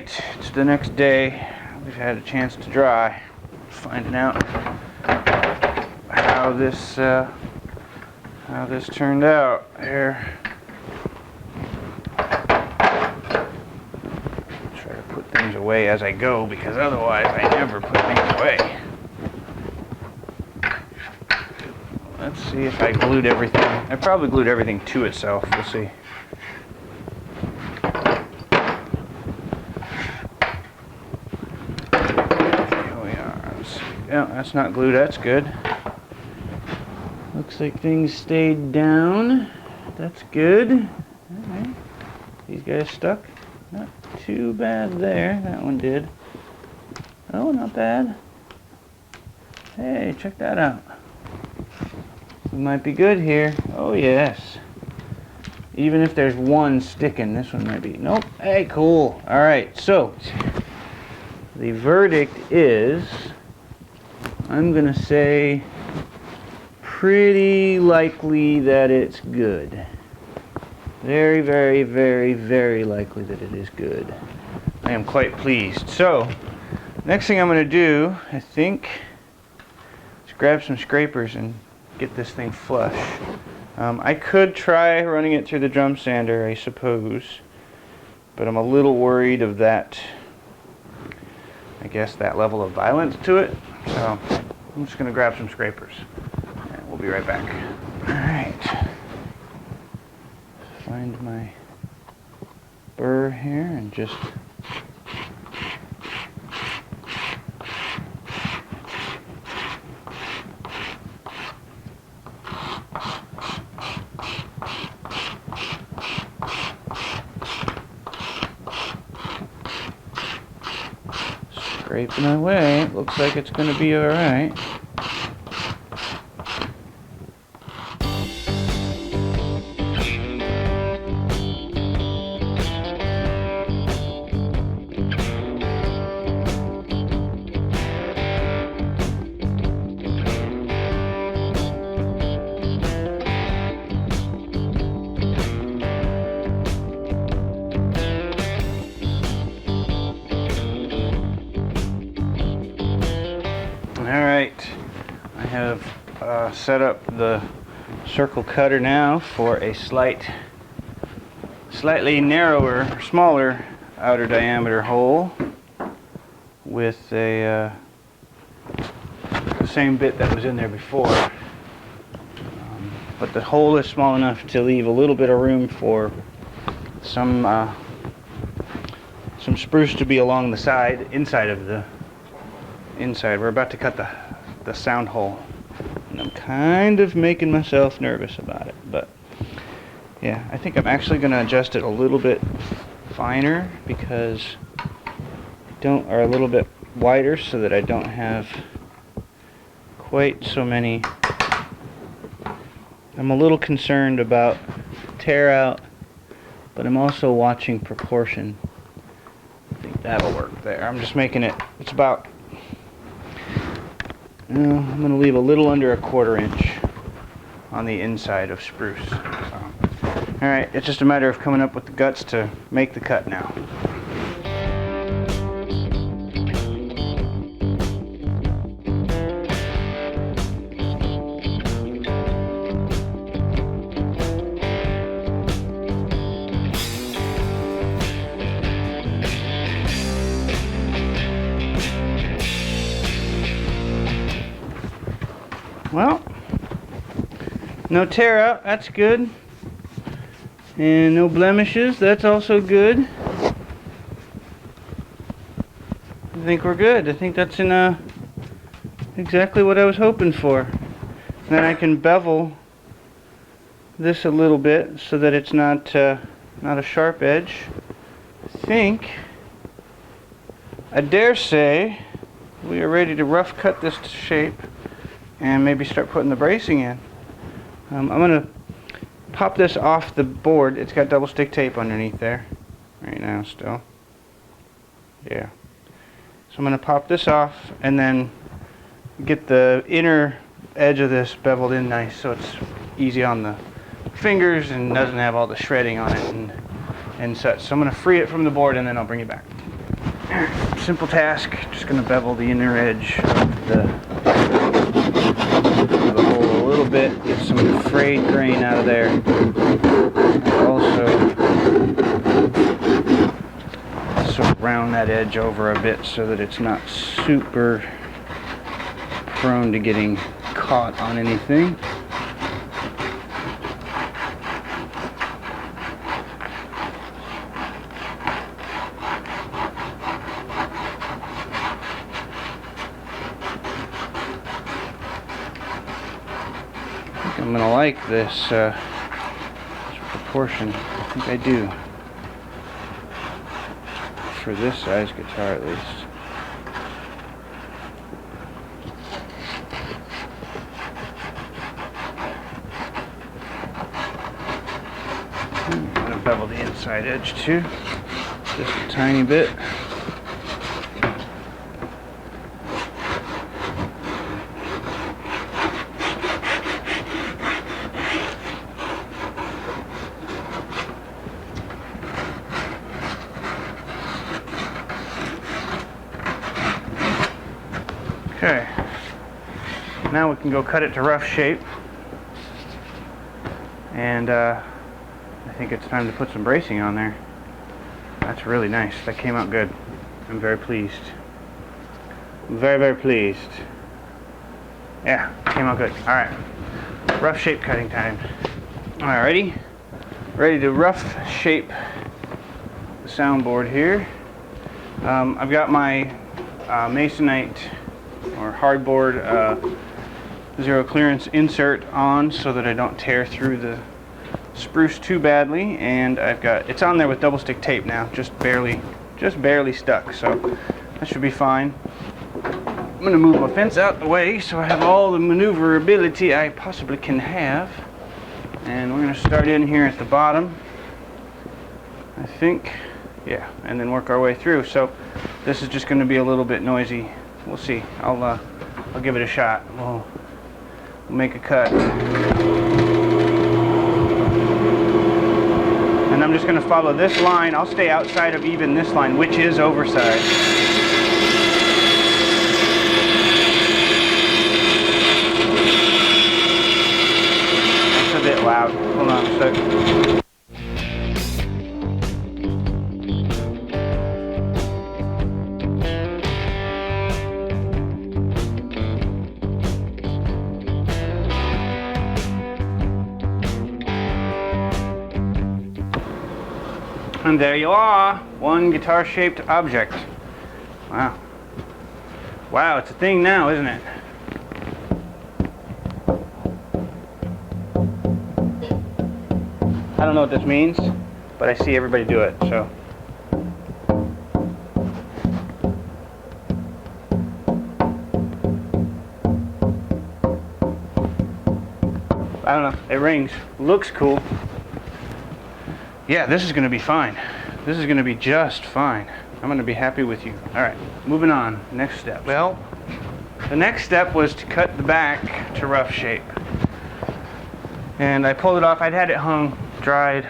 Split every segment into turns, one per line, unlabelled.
Alright, it's the next day. We've had a chance to dry. Finding out how this turned out here. Try to put things away as I go, because otherwise I never put things away. Let's see if I glued everything. I probably glued everything to itself. We'll see. Yeah, that's not glued, that's good. Looks like things stayed down. That's good. Alright. These guys stuck. Not too bad there. That one did. Oh, not bad. Hey, check that out. We might be good here. Oh, yes. Even if there's one sticking, this one might be. Nope. Hey, cool. Alright, so the verdict is, I'm going to say pretty likely that it's good. Very, very, very, very likely that it is good. I am quite pleased. So, next thing I'm going to do, I think, is grab some scrapers and get this thing flush. I could try running it through the drum sander, I suppose, but I'm a little worried of that, I guess, that level of violence to it. So I'm just going to grab some scrapers and we'll be right back. Alright. Find my burr here and just scraping away. It looks like it's going to be alright. Alright, I have set up the circle cutter now for a slightly narrower, smaller outer diameter hole with the same bit that was in there before. But the hole is small enough to leave a little bit of room for some spruce to be along the side, inside of the inside. We're about to cut the sound hole, and I'm kind of making myself nervous about it, but yeah, I think I'm actually going to adjust it a little bit finer, because or a little bit wider, so that I don't have quite so many. I'm a little concerned about tear out, but I'm also watching proportion. I think that'll work there. I'm just making it, it's about, I'm going to leave a little under a 1/4 inch on the inside of spruce. So, alright, it's just a matter of coming up with the guts to make the cut now. Well, no tear out, that's good. And no blemishes, that's also good. I think we're good. I think that's in exactly what I was hoping for. And then I can bevel this a little bit so that it's not a sharp edge. I dare say we are ready to rough cut this to shape and maybe start putting the bracing in. I'm going to pop this off the board. It's got double stick tape underneath there right now still. Yeah. So I'm going to pop this off and then get the inner edge of this beveled in nice so it's easy on the fingers and doesn't have all the shredding on it and such. So I'm going to free it from the board and then I'll bring it back. Simple task, just going to bevel the inner edge of the hole a little bit, get some frayed grain out of there. Also, sort of round that edge over a bit so that it's not super prone to getting caught on anything. I'm going to like this proportion. I think I do. For this size guitar at least. I'm going to bevel the inside edge too. Just a tiny bit. Okay, now we can go cut it to rough shape, and I think it's time to put some bracing on there. That's really nice. That came out good. I'm very pleased. I'm very, very pleased. Yeah, came out good. Alright, rough shape cutting time. Alrighty, ready to rough shape the soundboard here. I've got my Masonite or hardboard zero clearance insert on so that I don't tear through the spruce too badly, and it's on there with double stick tape now, just barely stuck, so that should be fine. I'm going to move my fence out the way so I have all the maneuverability I possibly can have, and we're going to start in here at the bottom, I think, yeah, and then work our way through. So this is just going to be a little bit noisy. We'll see. I'll give it a shot. We'll make a cut. And I'm just going to follow this line. I'll stay outside of even this line, which is oversized. It's a bit loud. Hold on a sec. And there you are, one guitar-shaped object. Wow. Wow, it's a thing now, isn't it? I don't know what this means, but I see everybody do it, so. I don't know, it rings. Looks cool. Yeah, this is going to be fine. This is going to be just fine. I'm going to be happy with you. Alright, moving on. Next step. Well, the next step was to cut the back to rough shape. And I pulled it off. I'd had it hung, dried.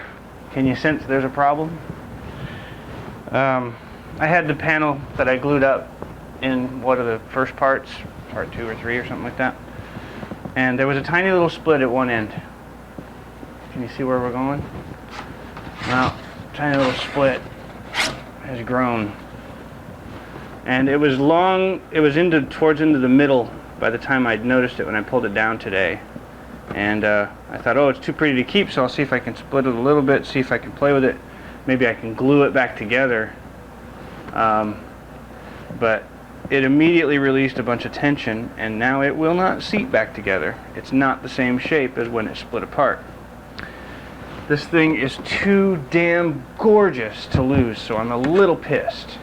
Can you sense there's a problem? I had the panel that I glued up in one of the first parts, part 2 or 3 or something like that. And there was a tiny little split at one end. Can you see where we're going? Well, tiny little split has grown, and it was long. It was towards into the middle by the time I'd noticed it when I pulled it down today. And I thought, oh, it's too pretty to keep, so I'll see if I can split it a little bit, see if I can play with it. Maybe I can glue it back together. But it immediately released a bunch of tension, and now it will not seat back together. It's not the same shape as when it split apart. This thing is too damn gorgeous to lose, so I'm a little pissed.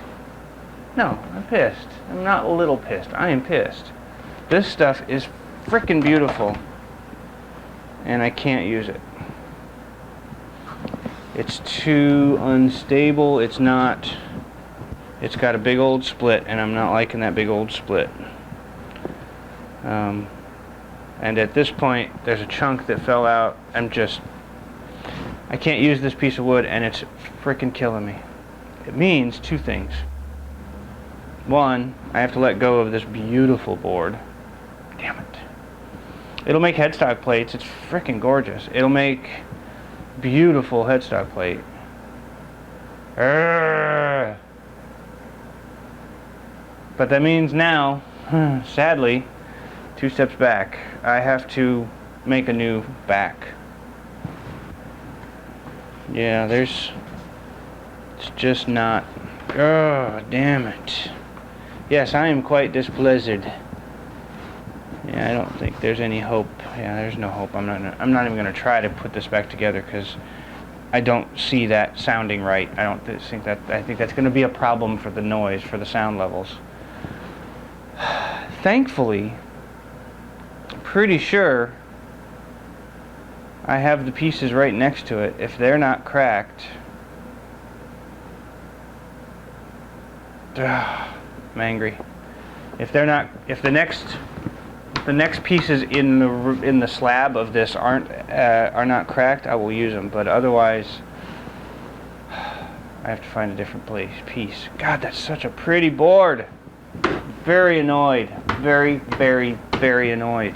No, I'm pissed. I'm not a little pissed. I am pissed. This stuff is frickin' beautiful, and I can't use it. It's too unstable. It's not. It's got a big old split, and I'm not liking that big old split. And at this point, there's a chunk that fell out. I can't use this piece of wood, and it's frickin' killing me. It means two things. one, I have to let go of this beautiful board. Damn it. It'll make headstock plates. It's freaking gorgeous. It'll make beautiful headstock plate. But that means now, sadly, 2 steps back. I have to make a new back. Yeah, it's just not. Oh, damn it. Yes, I am quite displeased. Yeah, I don't think there's any hope. Yeah, there's no hope. I'm not even going to try to put this back together because I don't see that sounding right. I think that's going to be a problem for the noise, for the sound levels. Thankfully, I'm pretty sure I have the pieces right next to it. If they're not cracked, I'm angry. If the next pieces in the slab of this are not cracked, I will use them. But otherwise, I have to find a different piece. God, that's such a pretty board. Very annoyed. Very, very, very annoyed.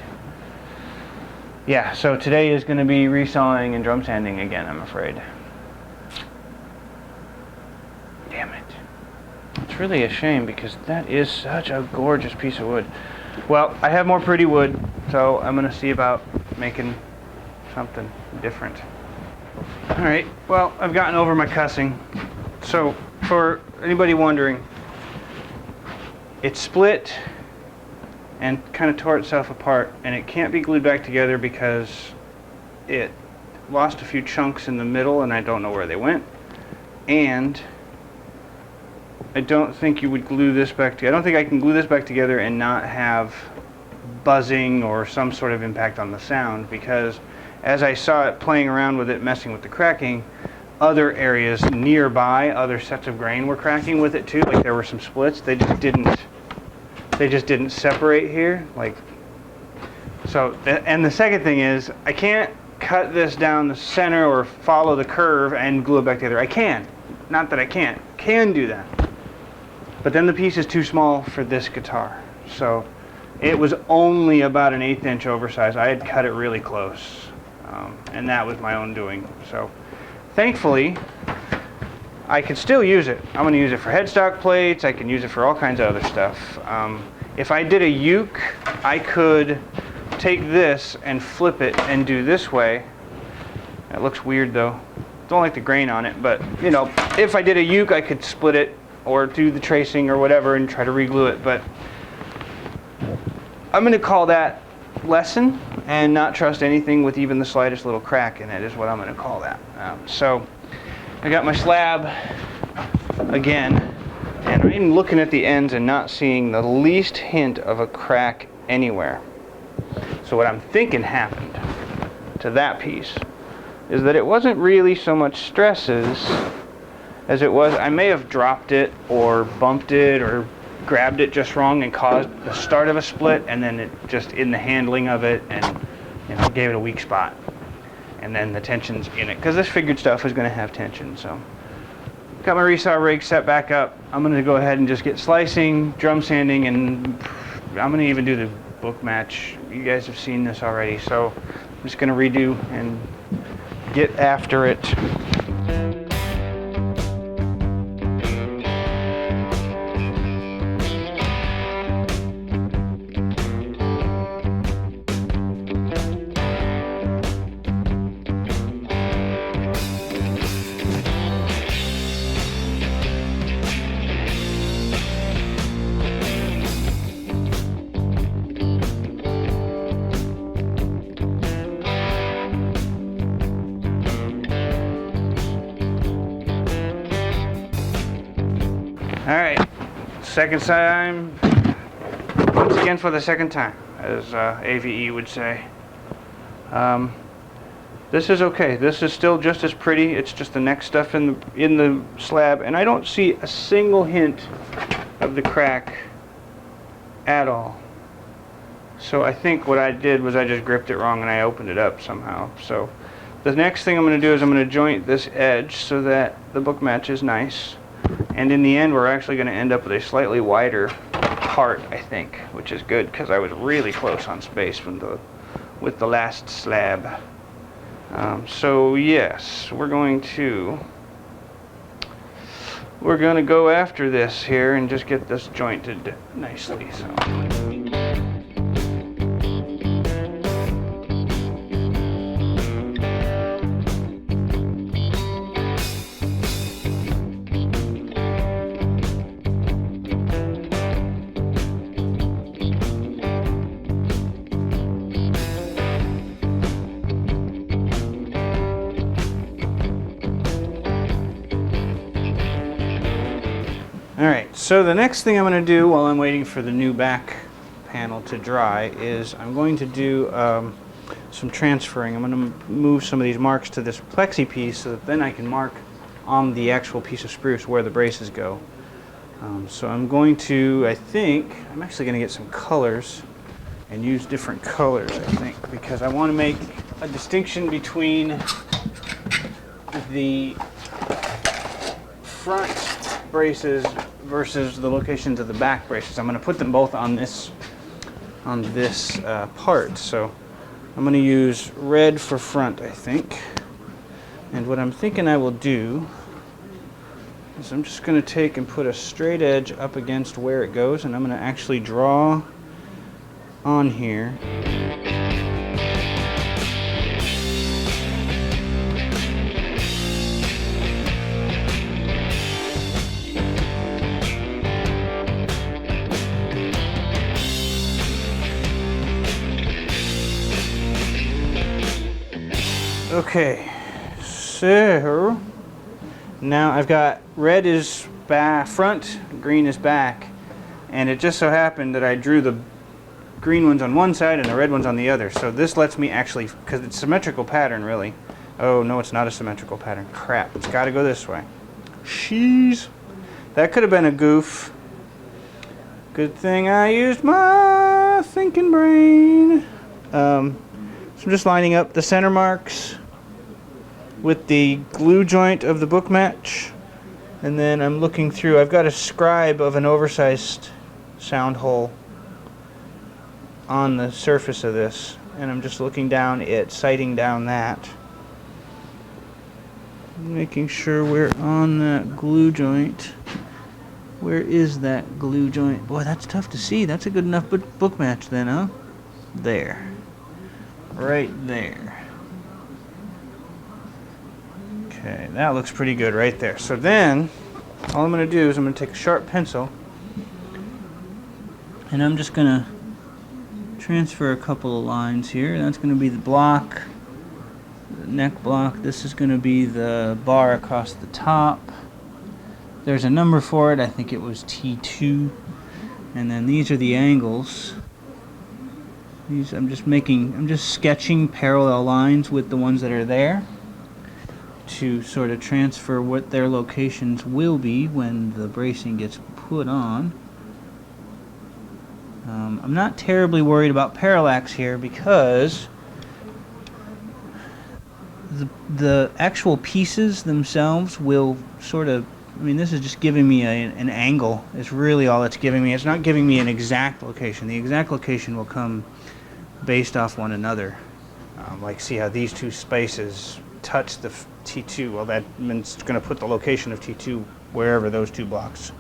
Yeah, so today is going to be resawing and drum sanding again, I'm afraid. Damn it. It's really a shame because that is such a gorgeous piece of wood. Well, I have more pretty wood, so I'm going to see about making something different. Alright, well, I've gotten over my cussing. So, for anybody wondering, it split and kind of tore itself apart, and it can't be glued back together because it lost a few chunks in the middle and I don't know where they went. And I don't think you would glue this back together. I don't think I can glue this back together and not have buzzing or some sort of impact on the sound, because as I saw it playing around with it, messing with the cracking, other areas nearby, other sets of grain were cracking with it too. Like there were some splits. They just didn't separate here. Like so. And the second thing is, I can't cut this down the center or follow the curve and glue it back together. I can. Not that I can't. Can do that. But then the piece is too small for this guitar. So it was only about an 1/8 inch oversized. I had cut it really close. And that was my own doing. So thankfully, I can still use it. I'm going to use it for headstock plates. I can use it for all kinds of other stuff. If I did a uke, I could take this and flip it and do this way. That looks weird though. Don't like the grain on it, but you know, if I did a uke, I could split it or do the tracing or whatever and try to re-glue it. But I'm going to call that lesson and not trust anything with even the slightest little crack in it is what I'm going to call that. So I got my slab again, and I'm looking at the ends and not seeing the least hint of a crack anywhere. So what I'm thinking happened to that piece is that it wasn't really so much stresses as it was I may have dropped it or bumped it or grabbed it just wrong and caused the start of a split, and then it just in the handling of it, and you know, gave it a weak spot, and then the tension's in it because this figured stuff is going to have tension. So got my resaw rig set back up. I'm going to go ahead and just get slicing, drum sanding, and I'm going to even do the book match. You guys have seen this already, so I'm just going to redo and get after it. Alright, second time, once again for the second time, as AVE would say. This is okay. This is still just as pretty. It's just the next stuff in the slab, and I don't see a single hint of the crack at all. So I think what I did was I just gripped it wrong and I opened it up somehow. So the next thing I'm going to do is I'm going to joint this edge so that the book match is nice. And in the end, we're actually going to end up with a slightly wider part, I think, which is good because I was really close on space with the last slab. So yes, we're going to go after this here and just get this jointed nicely. So. Alright, so the next thing I'm going to do while I'm waiting for the new back panel to dry is I'm going to do some transferring. I'm going to move some of these marks to this plexi piece so that then I can mark on the actual piece of spruce where the braces go. So I'm going to, I think, I'm actually going to get some colors and use different colors, I think, because I want to make a distinction between the front braces versus the locations of the back braces. I'm going to put them both on this part. So I'm going to use red for front, I think. And what I'm thinking I will do is I'm just going to take and put a straight edge up against where it goes, and I'm going to actually draw on here. Okay, so now I've got red is front, green is back, and it just so happened that I drew the green ones on one side and the red ones on the other. So this lets me actually, because it's a symmetrical pattern really. Oh no, it's not a symmetrical pattern. Crap, it's got to go this way. Sheesh. That could have been a goof. Good thing I used my thinking brain. So I'm just lining up the center marks with the glue joint of the book match, and then I'm looking through. I've got a scribe of an oversized sound hole on the surface of this, and I'm just looking down it, sighting down that, making sure we're on that glue joint. Where is that glue joint? Boy, that's tough to see. That's a good enough book match then, huh? There. Right there. Okay, that looks pretty good right there. So then, all I'm going to do is I'm going to take a sharp pencil, and I'm just going to transfer a couple of lines here. That's going to be the block, the neck block. This is going to be the bar across the top. There's a number for it. I think it was T2. And then these are the angles. These I'm just sketching parallel lines with the ones that are there to sort of transfer what their locations will be when the bracing gets put on. I'm not terribly worried about parallax here because the actual pieces themselves will sort of, I mean, this is just giving me an angle. It's really all it's giving me. It's not giving me an exact location. The exact location will come based off one another. Like, see how these two spaces touch the T2? Well, that means it's going to put the location of T2 wherever those two blocks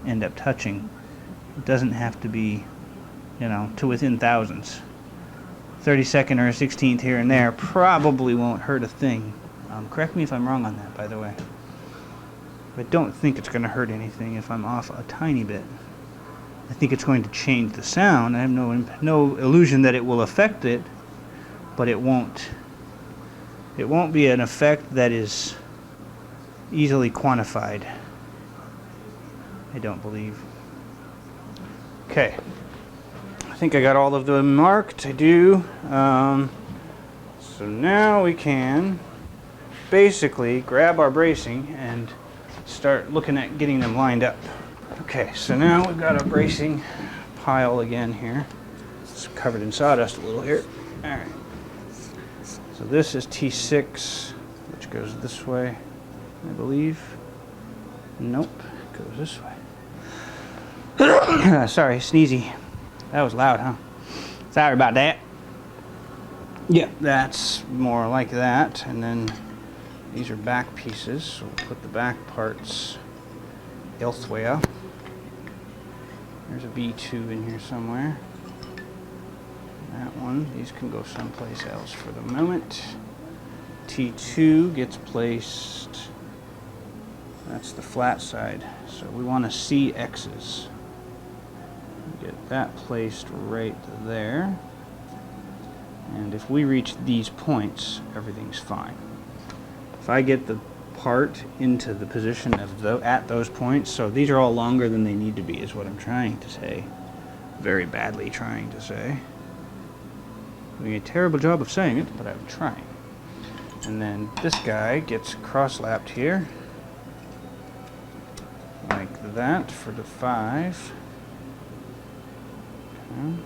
end up touching. It doesn't have to be, you know, to within thousandths. 32nd or a 16th here and there probably won't hurt a thing. Correct me if I'm wrong on that, by the way. I don't think it's going to hurt anything if I'm off a tiny bit. I think it's going to change the sound. I have no illusion that it will affect it, but it won't. It won't be an effect that is easily quantified, I don't believe. Okay. I think I got all of them marked. I do. So now we can basically grab our bracing and start looking at getting them lined up. Okay, so now we've got a bracing pile again here. It's covered in sawdust a little here. Alright. So this is T6, which goes this way, I believe. Nope. goes this way. Sorry, sneezy. That was loud, huh? Sorry about that. Yeah, that's more like that. And then these are back pieces, so we'll put the back parts elsewhere. There's a B2 in here somewhere. That one, these can go someplace else for the moment. T2 gets placed, that's the flat side, so we want to see X's. Get that placed right there. And if we reach these points, everything's fine. If I get the part into the position of at those points, so these are all longer than they need to be, is what I'm trying to say. Very badly trying to say. Doing a terrible job of saying it, but I'm trying. And then this guy gets cross-lapped here, like that for the 5. Okay.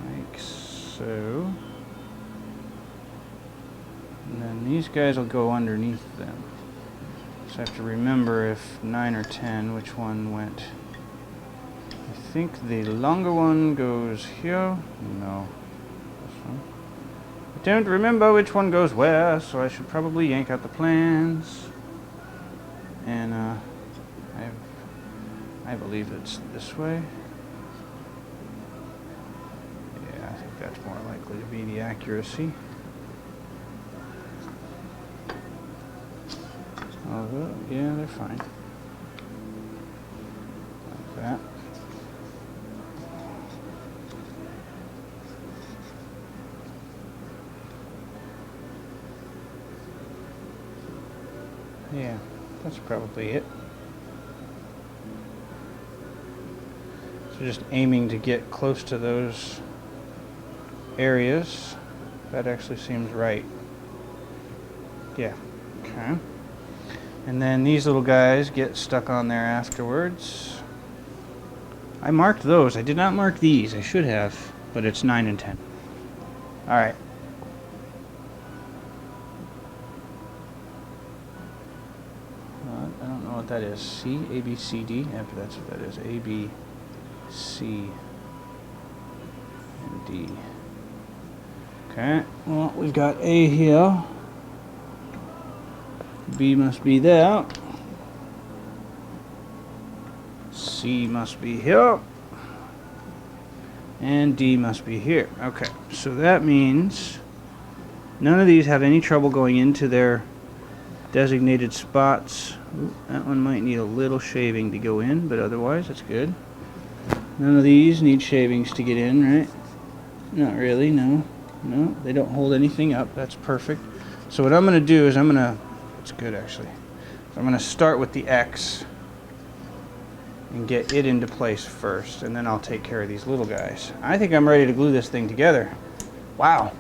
Like so. And then these guys will go underneath them. So I have to remember if 9 or 10, which one went. I think the longer one goes here. No. This one. I don't remember which one goes where, so I should probably yank out the plans. And I believe it's this way. Yeah, I think that's more likely to be the accuracy. Oh, yeah, they're fine. Like that. Yeah, that's probably it. So just aiming to get close to those areas. That actually seems right. Yeah, okay. And then these little guys get stuck on there afterwards. I marked those. I did not mark these. I should have, but it's 9 and 10. All right. I don't know what that is. C, A, B, C, D. Yeah, that's what that is. A, B, C, and D. Okay. Well, we've got A here. B must be there. C must be here. And D must be here. Okay, so that means none of these have any trouble going into their designated spots. Ooh, that one might need a little shaving to go in, but otherwise it's good. None of these need shavings to get in, right? Not really, no. No, they don't hold anything up. That's perfect. So what I'm going to do is it's good actually. So I'm going to start with the X and get it into place first, and then I'll take care of these little guys. I think I'm ready to glue this thing together. Wow.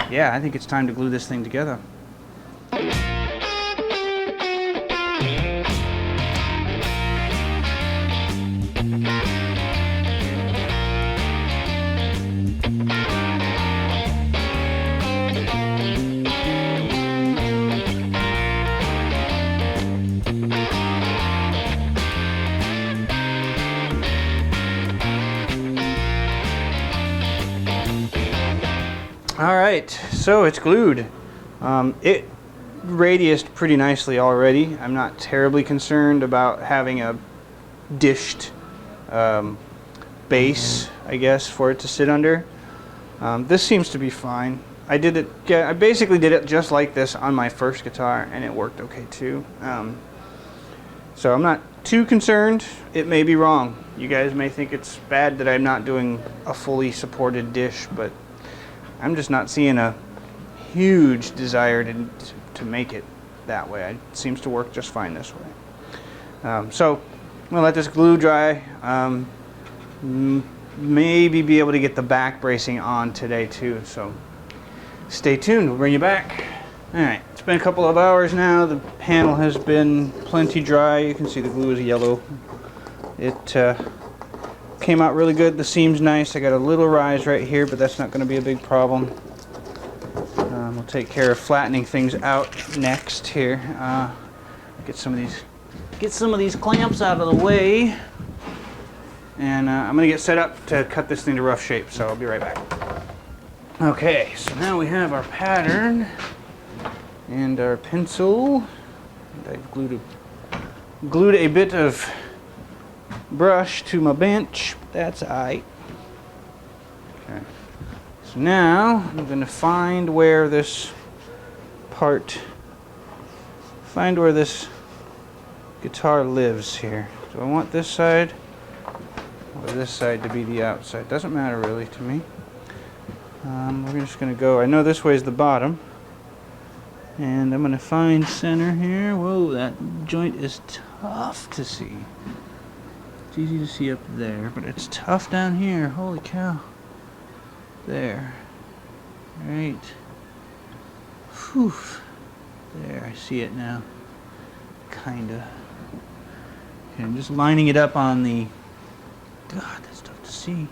Yeah, I think it's time to glue this thing together. Alright, so it's glued. It radiused pretty nicely already. I'm not terribly concerned about having a dished base, I guess, for it to sit under. This seems to be fine. I basically did it just like this on my first guitar, and it worked okay too. So I'm not too concerned. It may be wrong. You guys may think it's bad that I'm not doing a fully supported dish, but I'm just not seeing a huge desire to make it that way. It seems to work just fine this way. So I'm going to let this glue dry. Maybe be able to get the back bracing on today too. So stay tuned. We'll bring you back. Alright, it's been a couple of hours now. The panel has been plenty dry. You can see the glue is yellow. It came out really good. The seam's nice. I got a little rise right here, but that's not going to be a big problem. take care of flattening things out next here. Get some of these clamps out of the way. And I'm going to get set up to cut this thing to rough shape, so I'll be right back. Okay, so now we have our pattern and our pencil. And I've glued a bit of brush to my bench. That's aight. Okay. So now I'm going to find where this guitar lives here. Do I want this side or this side to be the outside? Doesn't matter really to me. We're just going to go, I know this way is the bottom, and I'm going to find center here. Whoa, that joint is tough to see. It's easy to see up there, but it's tough down here. Holy cow. There. Right. Whew. There, I see it now. Kinda. Okay, I'm just lining it up on the... God, that's tough to see.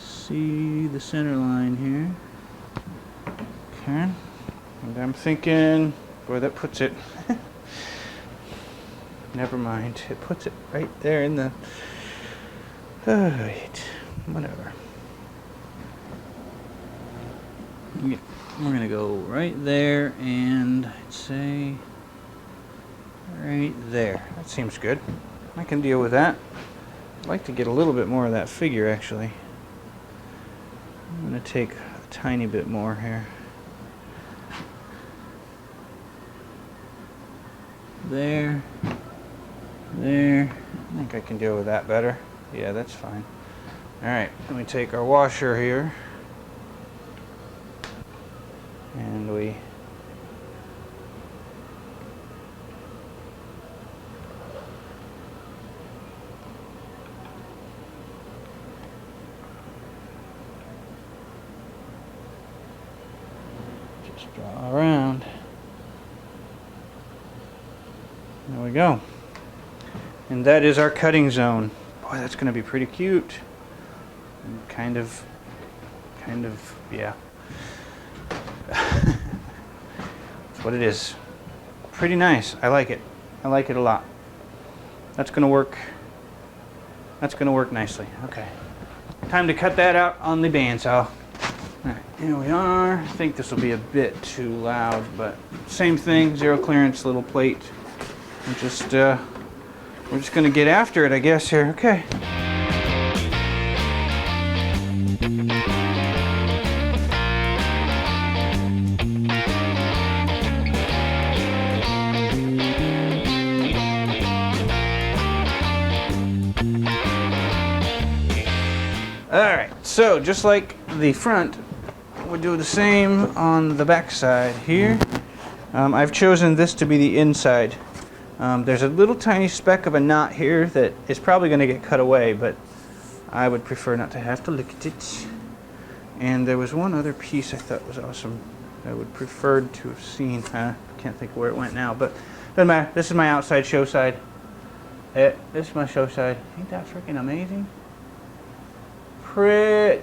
See the center line here. Okay. And I'm thinking... Boy, that puts it... Never mind. It puts it right there in the... Alright. Whatever. We're going to go right there and I'd say right there. That seems good. I can deal with that. I'd like to get a little bit more of that figure actually. I'm going to take a tiny bit more here. There. There. I think I can deal with that better. Yeah, that's fine. Alright, let me take our washer here. And we just draw around. There we go. And that is our cutting zone. Boy, that's going to be pretty cute. And kind of, yeah. That's what it is. Pretty nice. I like it. I like it a lot. That's gonna work. That's gonna work nicely. Okay. Time to cut that out on the bandsaw. Alright, here we are. I think this will be a bit too loud, but same thing, zero clearance, little plate. We're just gonna get after it, I guess, here. Okay. Alright, so just like the front, we'll do the same on the back side here. I've chosen this to be the inside. There's a little tiny speck of a knot here that is probably going to get cut away, but I would prefer not to have to look at it. And there was one other piece I thought was awesome I would prefer to have seen. Can't think of where it went now, but doesn't matter. This is my outside show side. This is my show side. Ain't that freaking amazing? Pretty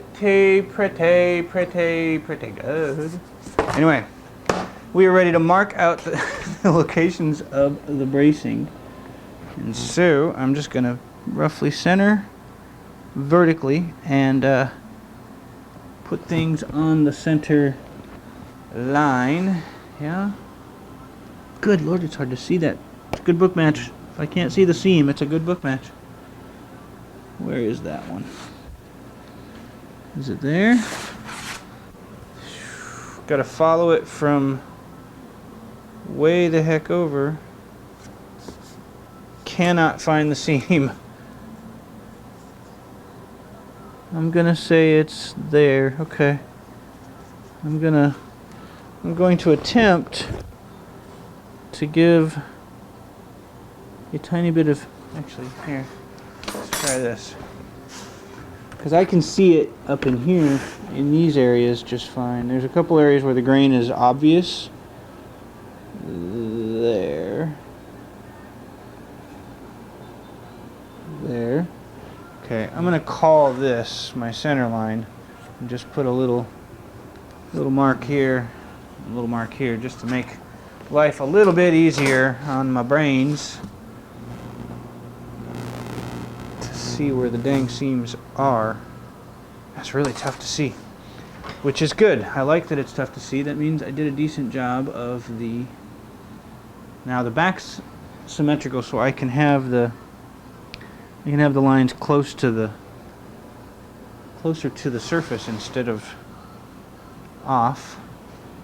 good. Anyway, we are ready to mark out the locations of the bracing. And so I'm just going to roughly center vertically and put things on the center line. Yeah. Good Lord, it's hard to see that. It's a good book match. If I can't see the seam, it's a good book match. Where is that one? Is it there? Got to follow it from way the heck over. Cannot find the seam. I'm gonna say it's there. Okay. I'm going to attempt to give a tiny bit of, actually, here, let's try this. Because I can see it up in here, in these areas, just fine. There's a couple areas where the grain is obvious. There. There. Okay, I'm going to call this my center line. And just put a little mark here. A little mark here just to make life a little bit easier on my brains to see where the dang seams are. That's really tough to see, which is good. I like that it's tough to see. That means I did a decent job of the... Now the back's symmetrical, so I can have the lines closer to the surface instead of off.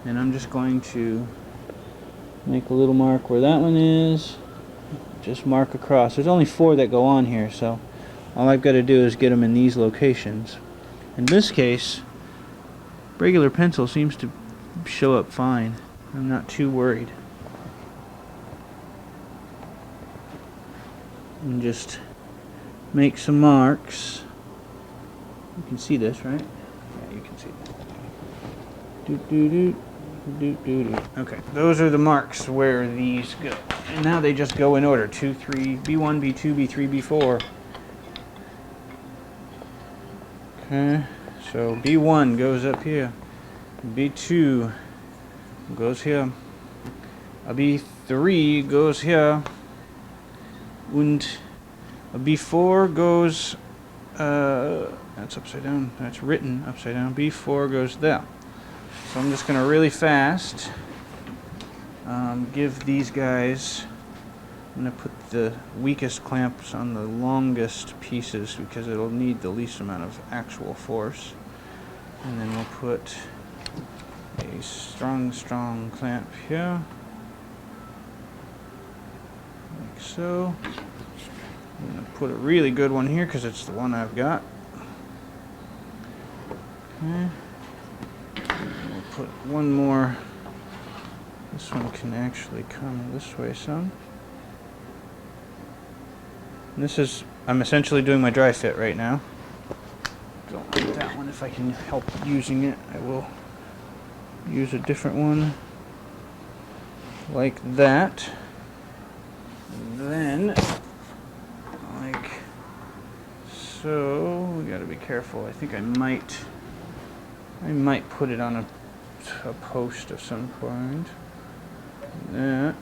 And I'm just going to make a little mark where that one is. Just mark across. There's only 4 that go on here, so all I've got to do is get them in these locations. In this case, regular pencil seems to show up fine. I'm not too worried. And just make some marks. You can see this, right? Yeah, you can see that. Okay, those are the marks where these go. And now they just go in order. 2, 3, B1, B2, B3, B4. Okay, so B1 goes up here. B2 goes here. A B3 goes here. And a B4 goes, that's upside down. That's written upside down. B4 goes there. So I'm just going to really fast give these guys, I'm going to put the weakest clamps on the longest pieces because it'll need the least amount of actual force. And then we'll put a strong clamp here, like so. I'm going to put a really good one here because it's the one I've got. Okay. We'll put one more. This one can actually come this way some. And this is, I'm essentially doing my dry fit right now. Don't like that one. If I can help using it, I will use a different one like that. And then, like so, we gotta be careful. I think I might put it on a post of some kind. That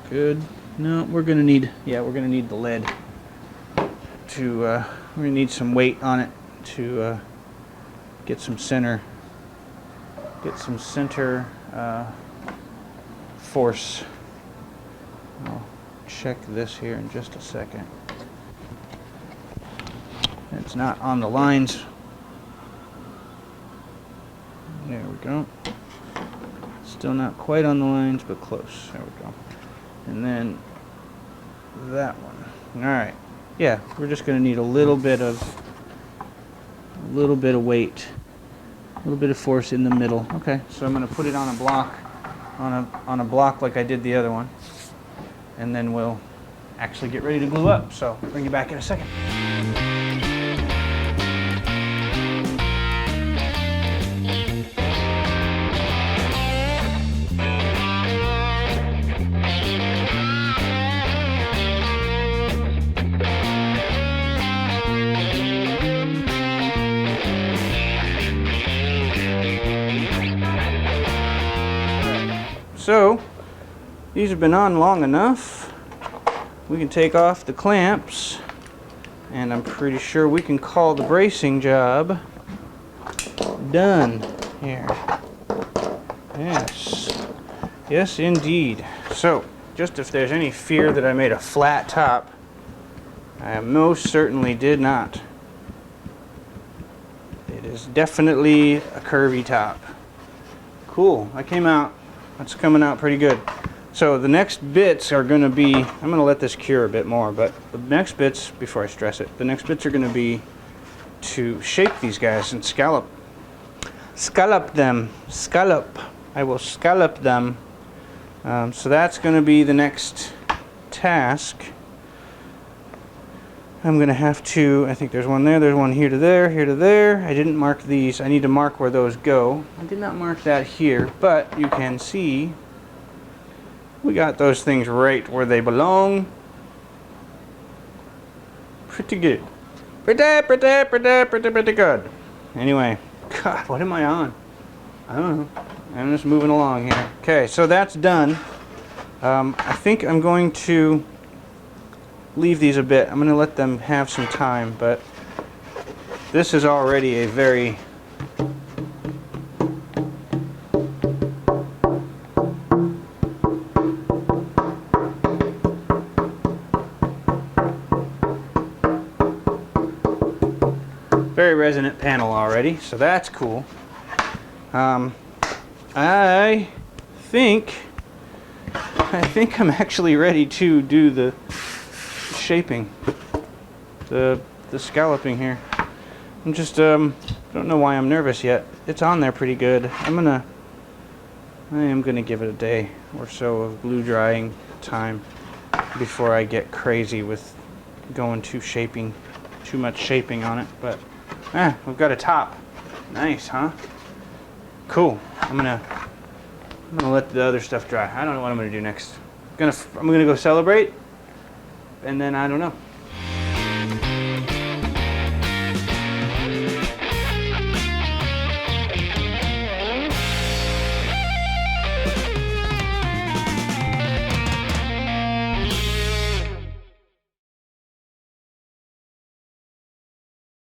good. No, we're gonna need the lead to we're gonna need some weight on it to get some center force. I'll check this here in just a second. It's not on the lines. There we go. Still not quite on the lines, but close. There we go. And then that one. All right. Yeah, we're just going to need a little bit of weight, a little bit of force in the middle. Okay. So I'm going to put it on a block, on a block like I did the other one, and then we'll actually get ready to glue up. So I'll bring you back in a second. So, these have been on long enough. We can take off the clamps, and I'm pretty sure we can call the bracing job done here. Yes. Yes, indeed. So, just if there's any fear that I made a flat top, I most certainly did not. It is definitely a curvy top. Cool. That's coming out pretty good. So the next bits are going to be, I'm going to let this cure a bit more, but the next bits, before I stress it, the next bits are going to be to shape these guys and scallop them. I will scallop them. So that's going to be the next task. I'm going to have to, I think there's one there's one here to there, here to there. I didn't mark these. I need to mark where those go. I did not mark that here, but you can see we got those things right where they belong. Pretty good. Pretty good. Anyway, God, what am I on? I don't know. I'm just moving along here. Okay, so that's done. I think I'm going to leave these a bit. I'm going to let them have some time, but this is already a very resonant panel already, so that's cool. I think I'm actually ready to do the shaping, the scalloping here. I'm just don't know why I'm nervous yet. It's on there pretty good. I am gonna give it a day or so of glue drying time before I get crazy with going too much shaping on it. But we've got a top. Nice, huh? Cool. I'm gonna let the other stuff dry. I don't know what I'm gonna do next. I'm gonna go celebrate, and then I don't know.